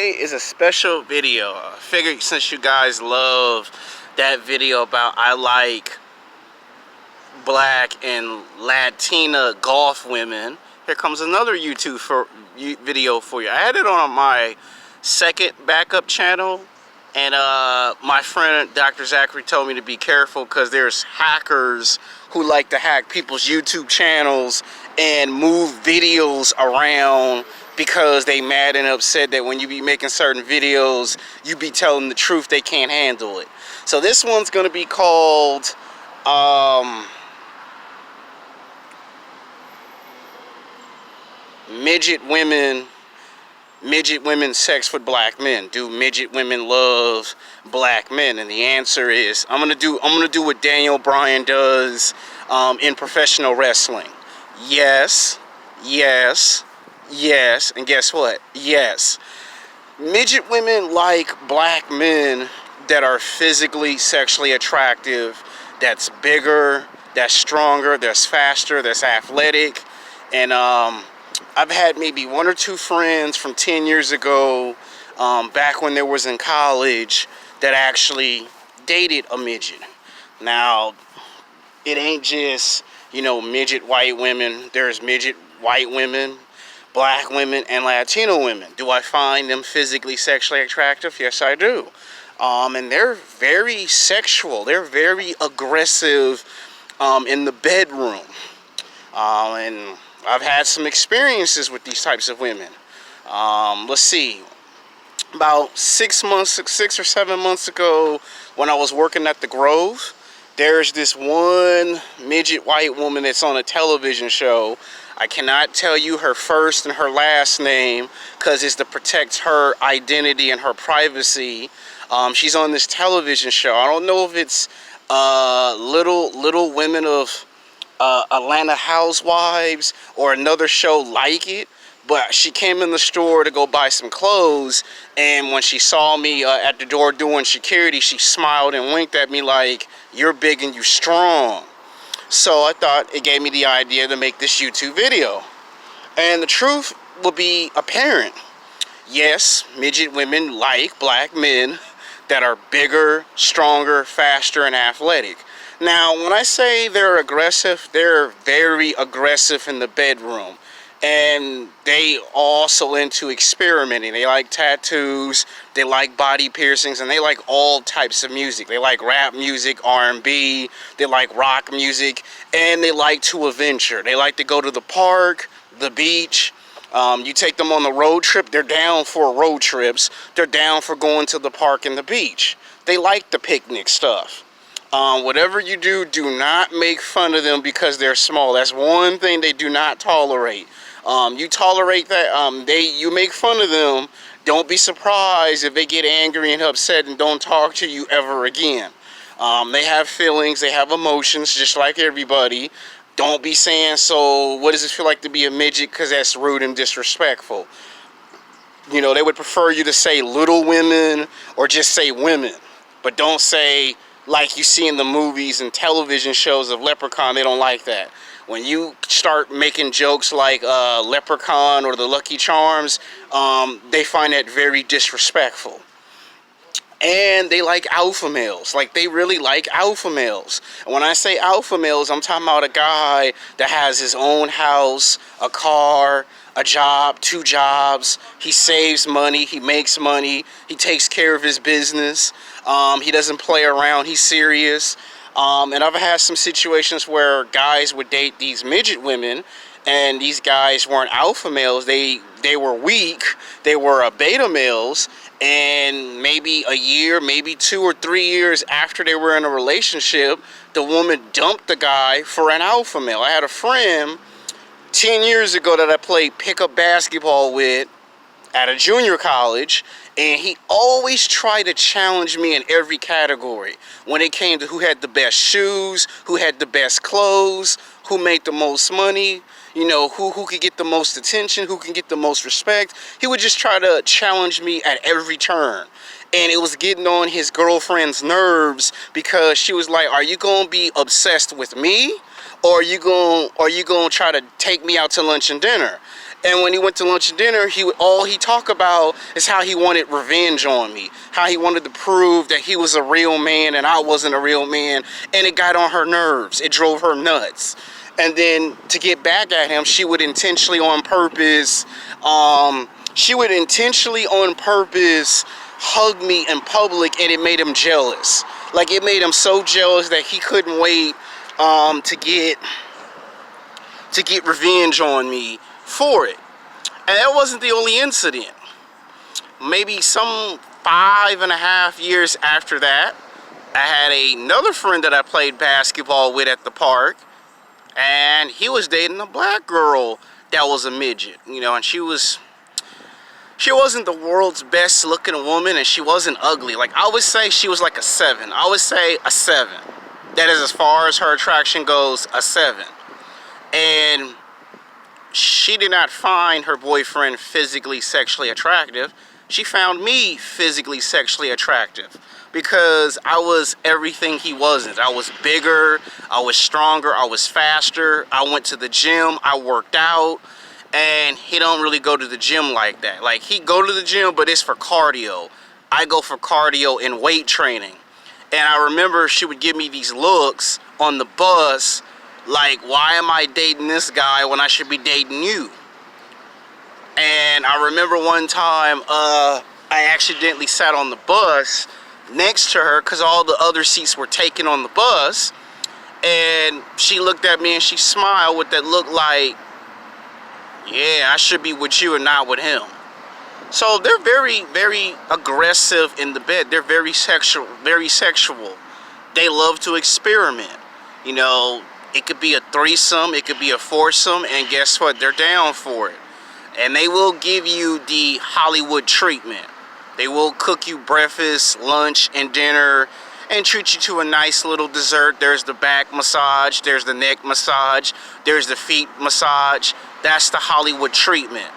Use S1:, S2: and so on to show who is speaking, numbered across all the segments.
S1: Today is a special video. I figured since you guys love that video about I like black and Latina golf women, here comes another YouTube video for you. I had it on my second backup channel, and my friend Dr. Zachary told me to be careful because there's hackers who like to hack people's YouTube channels and move videos around because they mad and upset that when you be making certain videos, you be telling the truth, they can't handle it. So this one's gonna be called Midget women sex with black men. Do midget women love black men? And the answer is I'm gonna do what Daniel Bryan does in professional wrestling. Yes, yes, yes, and guess what? Yes. Midget women like black men that are physically, sexually attractive, that's bigger, that's stronger, that's faster, that's athletic. And I've had maybe one or two friends from 10 years ago, back when they was in college, that actually dated a midget. Now, it ain't just, you know, midget white women. There's midget white women, black women, and Latino women. Do I find them physically, sexually attractive? Yes, I do. And they're very sexual. They're very aggressive in the bedroom. And I've had some experiences with these types of women. Let's see. About 6 or 7 months ago, when I was working at the Grove, there's this one midget white woman that's on a television show. I cannot tell you her first and her last name because it's to protect her identity and her privacy. She's on this television show. I don't know if it's Little Women of Atlanta Housewives or another show like it, but she came in the store to go buy some clothes, and when she saw me at the door doing security, she smiled and winked at me like, "You're big and you're strong." So I thought it gave me the idea to make this YouTube video, and the truth will be apparent. Yes, midget women like black men that are bigger, stronger, faster, and athletic. Now, when I say they're aggressive, they're very aggressive in the bedroom. And they also into experimenting. They like tattoos, they like body piercings, and they like all types of music. They like rap music, R&B, they like rock music, and they like to adventure. They like to go to the park, the beach. You take them on the road trip, they're down for road trips. They're down for going to the park and the beach. They like the picnic stuff. Whatever you do, do not make fun of them because they're small. That's one thing they do not tolerate. You tolerate that, you make fun of them, don't be surprised if they get angry and upset and don't talk to you ever again. They have feelings, they have emotions just like everybody. Don't be saying, "So what does it feel like to be a midget?" because that's rude and disrespectful. You know, they would prefer you to say little women or just say women, but don't say like you see in the movies and television shows of Leprechaun. They don't like that. When you start making jokes like Leprechaun or the Lucky Charms, they find that very disrespectful. And they like alpha males. Like, they really like alpha males. And when I say alpha males, I'm talking about a guy that has his own house, a car, a job, 2 jobs. He saves money, he makes money, he takes care of his business. He doesn't play around, he's serious. And I've had some situations where guys would date these midget women, and these guys weren't alpha males. They were weak, they were beta males, and maybe a year, maybe 2 or 3 years after they were in a relationship, the woman dumped the guy for an alpha male. I had a friend 10 years ago that I played pickup basketball with at a junior college, and he always tried to challenge me in every category. When it came to who had the best shoes, who had the best clothes, who made the most money, you know, who could get the most attention, who can get the most respect. He would just try to challenge me at every turn. And it was getting on his girlfriend's nerves because she was like, "Are you going to be obsessed with me? Or are you going to try to take me out to lunch and dinner?" And when he went to lunch and dinner, all he talked about is how he wanted revenge on me, how he wanted to prove that he was a real man and I wasn't a real man, and it got on her nerves. It drove her nuts. And then to get back at him, she would intentionally on purpose hug me in public, and it made him jealous. Like, it made him so jealous that he couldn't wait to get revenge on me for it. And that wasn't the only incident. Maybe some 5.5 years after that, I had another friend that I played basketball with at the park, and he was dating a black girl that was a midget, you know, and she wasn't the world's best looking woman, and she wasn't ugly. Like, I would say she was like a 7. I would say a 7. That is, as far as her attraction goes, a 7. And she did not find her boyfriend physically sexually attractive. She found me physically sexually attractive because I was everything he wasn't. I was bigger, I was stronger, I was faster, I went to the gym, I worked out, and he don't really go to the gym like that. Like, he go to the gym, but it's for cardio. I go for cardio and weight training. And I remember she would give me these looks on the bus, like, why am I dating this guy when I should be dating you? And I remember one time I accidentally sat on the bus next to her because all the other seats were taken on the bus, and she looked at me and she smiled with that look like, yeah, I should be with you and not with him. So they're very, very aggressive in the bed. They're very sexual, very sexual. They love to experiment. You know, it could be a threesome, it could be a foursome, and guess what? They're down for it. And they will give you the Hollywood treatment. They will cook you breakfast, lunch, and dinner, and treat you to a nice little dessert. There's the back massage, there's the neck massage, there's the feet massage. That's the Hollywood treatment.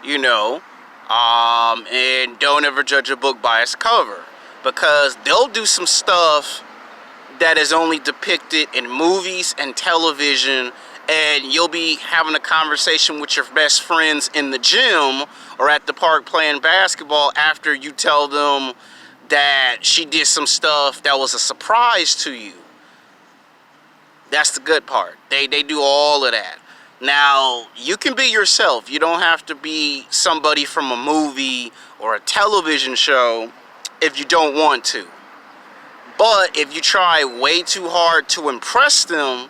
S1: You know, and don't ever judge a book by its cover, because they'll do some stuff that is only depicted in movies and television, and you'll be having a conversation with your best friends in the gym or at the park playing basketball after you tell them that she did some stuff that was a surprise to you. That's the good part. They do all of that. Now, you can be yourself. You don't have to be somebody from a movie or a television show if you don't want to. But if you try way too hard to impress them,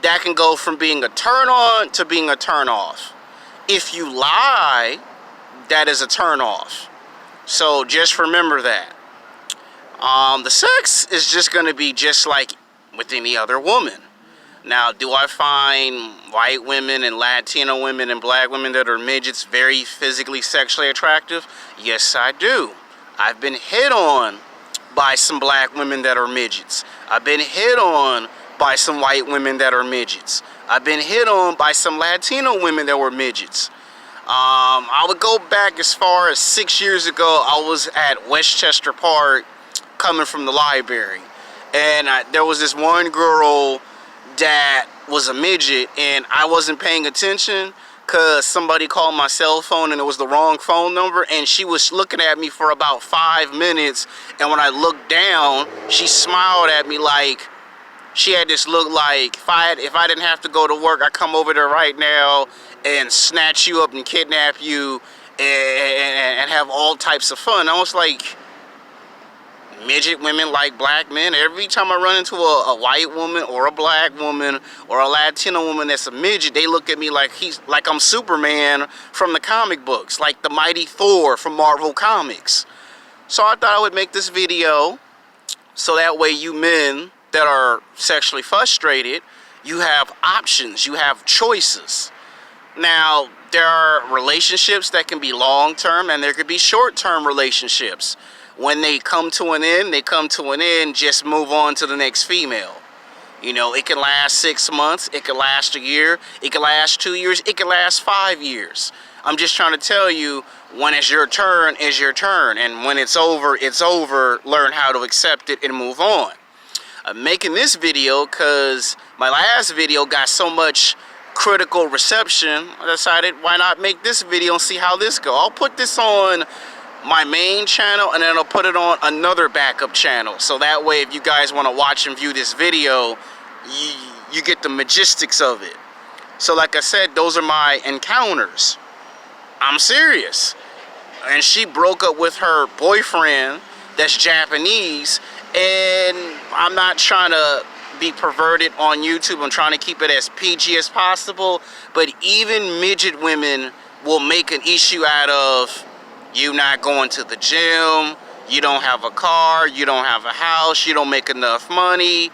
S1: that can go from being a turn on to being a turn off. If you lie, that is a turn off. So just remember that. The sex is just going to be just like with any other woman. Now, do I find white women and Latino women and black women that are midgets very physically sexually attractive? Yes, I do. I've been hit on by some black women that are midgets. I've been hit on by some white women that are midgets. I've been hit on by some Latino women that were midgets. I would go back as far as 6 years ago. I was at Westchester Park coming from the library, and there was this one girl that was a midget, and I wasn't paying attention because somebody called my cell phone and it was the wrong phone number, and she was looking at me for about 5 minutes, and when I looked down, she smiled at me like, she had this look like, if I didn't have to go to work, I'd come over there right now and snatch you up and kidnap you and have all types of fun. I was like, midget women like black men. Every time I run into a white woman or a black woman or a Latino woman that's a midget, they look at me like I'm Superman from the comic books, like the mighty Thor from Marvel Comics. So I thought I would make this video so that way you men that are sexually frustrated, you have options, you have choices. Now, there are relationships that can be long-term and there could be short-term relationships. When they come to an end, they come to an end, just move on to the next female. You know, it can last 6 months, it can last a year, it can last 2 years, it can last 5 years. I'm just trying to tell you, when it's your turn, it's your turn. And when it's over, learn how to accept it and move on. I'm making this video because my last video got so much critical reception, I decided why not make this video and see how this go. I'll put this on my main channel, and then I'll put it on another backup channel, so that way if you guys want to watch and view this video, you get the logistics of it. So like I said, those are my encounters. I'm serious. And she broke up with her boyfriend that's Japanese, and I'm not trying to be perverted on YouTube. I'm trying to keep it as PG as possible, but even midget women will make an issue out of you not going to the gym, you don't have a car, you don't have a house, you don't make enough money,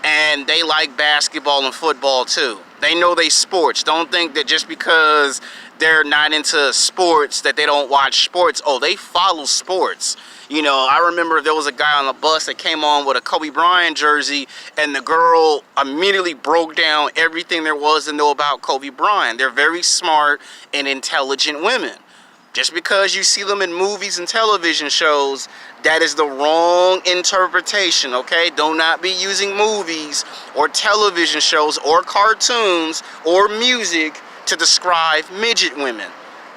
S1: and they like basketball and football too. They know they sports. Don't think that just because they're not into sports that they don't watch sports. Oh, they follow sports. You know, I remember there was a guy on the bus that came on with a Kobe Bryant jersey, and the girl immediately broke down everything there was to know about Kobe Bryant. They're very smart and intelligent women. Just because you see them in movies and television shows, that is the wrong interpretation, okay? Do not be using movies or television shows or cartoons or music to describe midget women.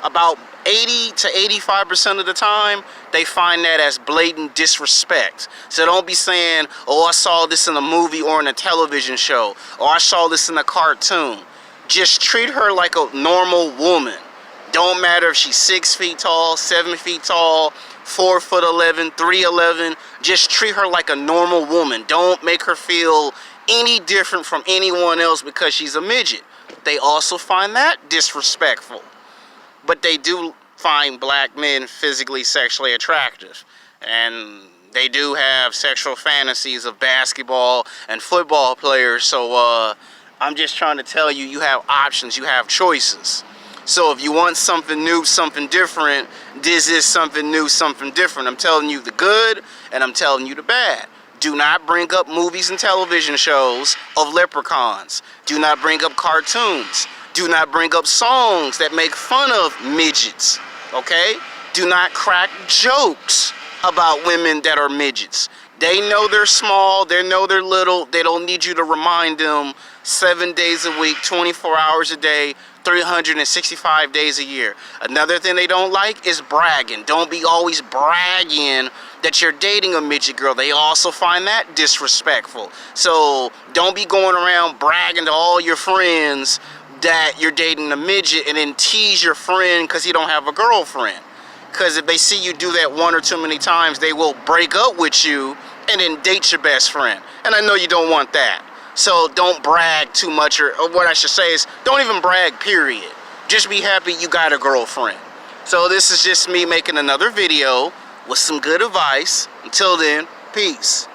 S1: About 80 to 85% of the time, they find that as blatant disrespect. So don't be saying, oh, I saw this in a movie or in a television show, or I saw this in a cartoon. Just treat her like a normal woman. Don't matter if she's 6 feet tall, 7 feet tall, 4'11", 3'11". Just treat her like a normal woman. Don't make her feel any different from anyone else because she's a midget. They also find that disrespectful. But they do find black men physically, sexually attractive. And they do have sexual fantasies of basketball and football players. So I'm just trying to tell you, you have options, you have choices. So if you want something new, something different, this is something new, something different. I'm telling you the good, and I'm telling you the bad. Do not bring up movies and television shows of leprechauns. Do not bring up cartoons. Do not bring up songs that make fun of midgets, okay? Do not crack jokes about women that are midgets. They know they're small, they know they're little, they don't need you to remind them 7 days a week, 24 hours a day, 365 days a year. Another thing they don't like is bragging. Don't be always bragging that you're dating a midget girl. They also find that disrespectful. So don't be going around bragging to all your friends that you're dating a midget and then tease your friend because he don't have a girlfriend. Because if they see you do that one or too many times, they will break up with you and then date your best friend. And I know you don't want that. So don't brag too much, or what I should say is, don't even brag, period. Just be happy you got a girlfriend. So this is just me making another video with some good advice. Until then, peace.